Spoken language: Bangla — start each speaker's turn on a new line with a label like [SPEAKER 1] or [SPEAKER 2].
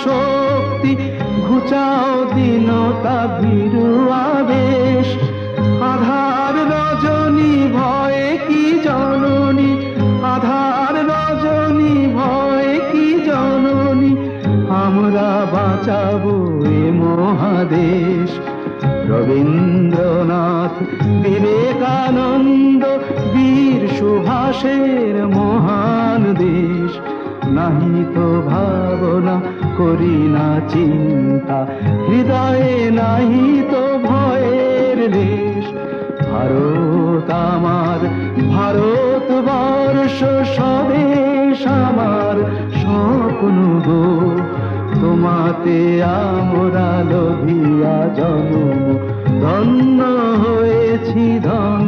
[SPEAKER 1] শক্তি ঘুচাও দীনতা ভীরু আবেশ। আধার রজনী ভয়ে কি জননী, আধার রজনী ভয়ে কি জননী, আমরা বাঁচাবো এ মহাদেশ। রবীন্দ্রনাথ, বিবেকানন্দ, বীর সুভাষের মহান দেশ। নাহি তো ভাবনা, করি না চিন্তা, হৃদয়ে নাহি তো ভয়ের লেশ। ভারত আমার, ভারতবর্ষ স্বদেশ আমার স্বপ্ন গো। তোমাতে আমরা লোভিয়া জন্ম, ধন্য হয়েছি ধন্য।